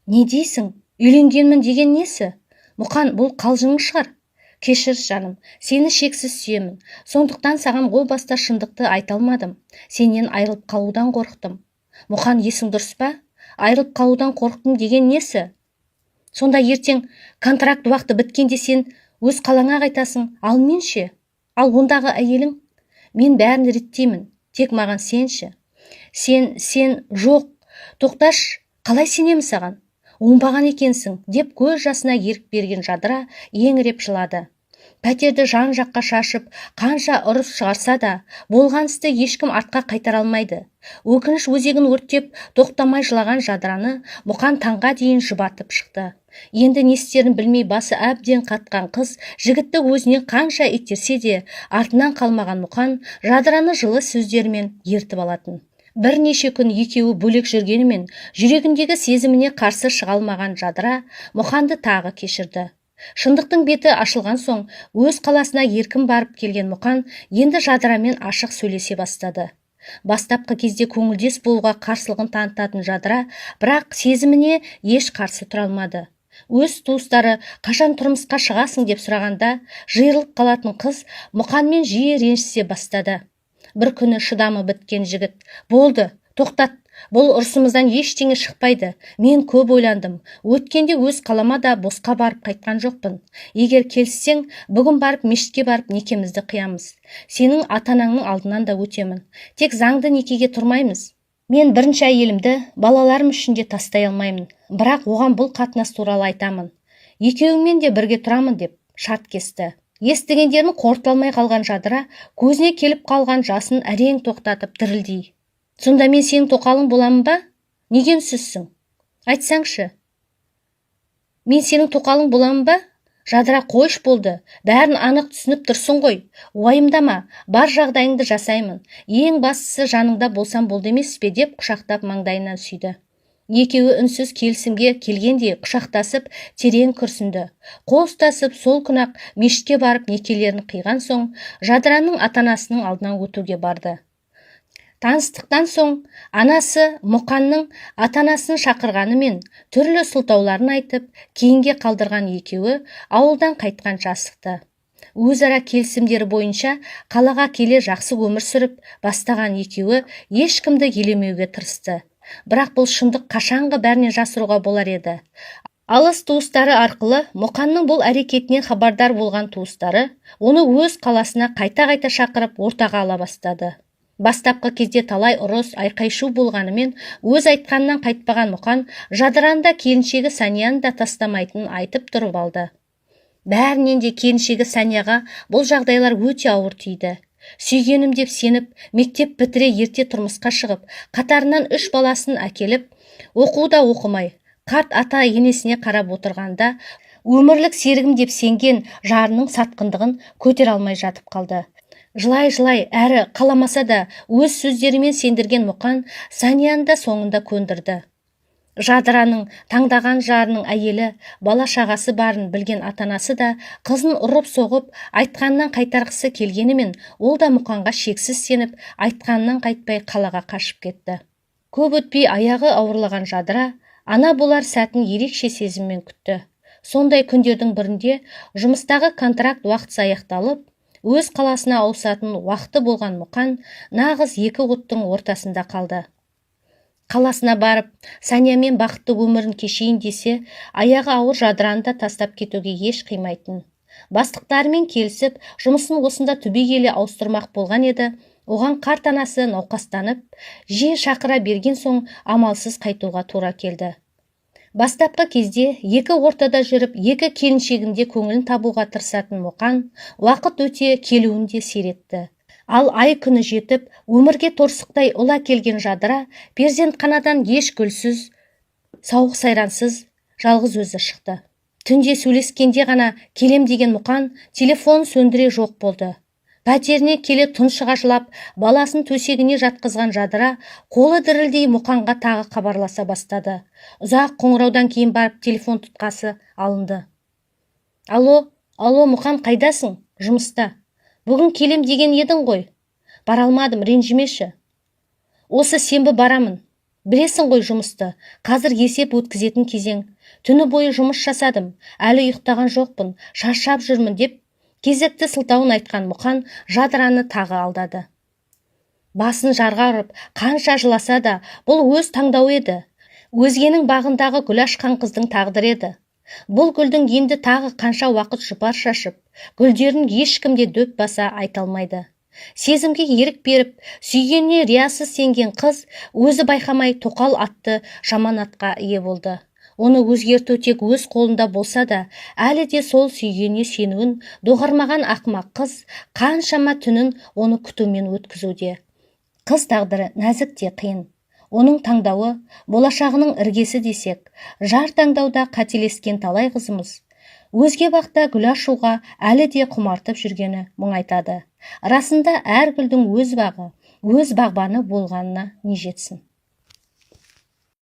Не дейсің? Үйленгенмін деген несі? Мұқан, бұл қалжыңың шығар. Кешір, жаным, сені шексіз сүйемін. Сондықтан саған о баста шындықты айта алмадым. Сенен айырылып қалудан қорықтым. Мұқан, есің дұрыс па? Айырылып қалудан қорықтым деген несі? Сонда ертең контракт уақыты біткенде сен өз қалаңа қайтасың, ал мен ше? Ал ондағы әйелің? Мен бәрін реттеймін, тек маған сенші. Сен, жоқ, тоқташ, қалай сенемін саған? Оңбаған екенсің, деп көз жасына ерік берген Жадыра еңіреп жылады. Пәтерді жан жаққа шашып, қанша ұрыс шығарса да, болған істі ешкім артқа қайтара алмайды. Өкініш өзегін өртеп, тоқтамай жылаған Жадыраны Мұқан таңға дейін жұбатып шықты. Енді не істерін білмей басы әбден қатқан қыз жігітті өзіне қанша итерсе де, артынан қалмаған Мұқан Жадыраны жылы сөздерімен ертіп алатын. Бірнеше күн екеуі бөлек жүргенімен, жүрегіндегі сезіміне қарсы шыға алмаған Жадыра Мұқанды тағы кешірді. Шындықтың беті ашылған соң, өз қаласына еркін барып келген Мұқан енді Жадырамен ашық сөйлесе бастады. Бастапқы кезде көңілдес болуға қарсылығын танытатын Жадыра, бірақ сезіміне еш қарсы тұра алмады. Өз туыстары қашан тұрмысқа шығасың деп сұрағанда, жиырылып қалатын қыз Мұқанмен жиі ренжісе бастады. Бір күні шыдамы біткен жігіт: болды, тоқтат, бұл ұрсымыздан ештеңе шықпайды. Мен көп ойландым. Өткенде өз қалама да босқа барып қайтқан жоқпын. Егер келіссең, бүгін барып мешітке барып некемізді қиямыз. Сенің ата-анаңның алдынан да өтемін. Тек заңды некеге тұрмаймыз. Мен бірінші әйелімді балаларым үшін де тастай алмаймын. Бірақ оған бұл қатынас туралы айтамын. Екеуіңмен де бірге тұрамын деп шарт кесті. Естігендерін қорыта қалған Жадыра көзіне келіп қалған жасын әрең тоқтатып дірілдей: сонда мен сенің тоқалың боламын ба? Неге үнсізсің? Айтсаңшы. Мен сенің тоқалың боламын ба? Жадыра, қойш, болды. Бәрін анық түсініп тұрсың ғой. Уайымдама, бар жағдайыңды жасаймын. Ең бастысы жаныңда болсам болды емес пе, деп құшақтап маңдайынан сүйді. Екеуі үнсіз келісімге келгендей құшақтасып терең күрсінді. Қол ұстасып сол күні-ақ мешітке барып некелерін қиған соң, Жадыраның ата-анасының алдынан өтуге барды. Таныстықтан соң анасы Мұқанның ата-анасын шақырғанымен түрлі сылтауларын айтып, кейінге қалдырған екеуі ауылдан қайтқанша асықты. Өзара келісімдері бойынша қалаға келе жақсы өмір сүріп бастаған екеуі ешкімді елемеуге тырысты. Бірақ бұл шындық қашанғы бәріне жасыруға болар еді. Алыс туыстары арқылы Мұқанның бұл әрекетінен хабардар болған туыстары оны өз қаласына қайта-қайта шақырып ортаға ала бастады. Бастапқы кезде талай ұрыс, айқай-шу болғанымен, өз айтқанынан қайтпаған Мұқан Жадыраны да келіншегі Санияны да тастамайтынын айтып тұрып алды. Бәрінен де келіншегі Санияға бұл жағдайлар өте ауыр тиді. Сүйгенім деп сеніп, мектеп бітіре ерте тұрмысқа шығып, қатарынан 3 баласын әкеліп, оқу да оқымай, қарт ата енесіне қарап отырғанда, өмірлік серігім деп сенген жарының сатқындығын көтере алмай жатып қалды. Жылай-жылай әрі қаламаса да өз сөздерімен сендірген Мұқан Санияны да соңында көндірді. Жадыраның таңдаған жарының әйелі, бала-шағасы барын білген ата-анасы да қызын ұрып-соғып, айтқанынан қайтарғысы келгенімен, ол да Мұқанға шексіз сеніп, айтқанынан қайтпай қалаға қашып кетті. Көп өтпей аяғы ауырлаған Жадыра ана болар сәтін ерекше сезіммен күтті. Сондай күндердің бірінде жұмыстағы контракт уақытысы аяқталып, өз қаласына ауысатын уақыты болған Мұқан нағыз екі оттың ортасында қалды. Қаласына барып, Саниямен бақытты өмірін кешейін десе, аяғы ауыр Жадыраны да тастап кетуге еш қимайтын. Бастықтарымен келісіп, жұмысын осында түбегейлі ауыстырмақ болған еді, оған қарт анасы науқастанып, жиі шақыра берген соң амалсыз қайтуға тура келді. Бастапқы кезде екі ортада жүріп, екі келіншегінде көңілін табуға тырысатын Мұқан уақыт өте келуін де сиретті. Ал ай күні жетіп, өмірге торсықтай ұл әкелген Жадыра перзентханадан еш гүлсіз, сауық сайрансыз, жалғыз өзі шықты. Түнде сөйлескенде ғана келем деген Мұқан телефон сөндіре жоқ болды. Пәтеріне келе тұншыға жылап, баласын төсегіне жатқызған Жадыра қолы дірілдей Мұқанға тағы хабарласа бастады. Ұзақ қоңыраудан кейін барып телефон тұтқасы алынды. Алло, Мұқан, қайдасың? Жұмыста. Бүгін келем деген едің ғой. Бара алмадым, ренжімеші. Осы сенбі барамын. Білесің ғой жұмысты, қазір есеп өткізетін кезең. Түні бойы жұмыс жасадым, әлі ұйықтаған жоқпын, шаршап жүрмін деп кезекті сылтауын айтқан Мұқан Жадыраны тағы алдады. Басын жарға ұрып, қанша жыласа да, бұл өз таңдауы еді. Өзгенің бағындағы гүл ашқан қыздың тағдыры еді. Бұл гүлдің енді тағы қанша уақыт жұпар шашып, гүлдерін ешкімде дөп баса айта алмайды. Сезімге ерік беріп, сүйгеніне риясыз сенген қыз өзі байқамай тоқал атты жаманатқа ие болды. Оны өзгерту тек өз қолында болса да, әлі де сол сүйгеніне сенуін доғармаған ақымақ қыз қаншама түнін оны күтумен өткізуде. Қыз тағдыры нәзік те қиын. Оның таңдауы болашағының іргесі десек, жар таңдауда қателескен талай қызымыз өзге бақта гүл ашуға әлі де құмартып жүргені мұң айтады. Расында әр гүлдің өз бағы, өз бағбаны болғанына не жетсін.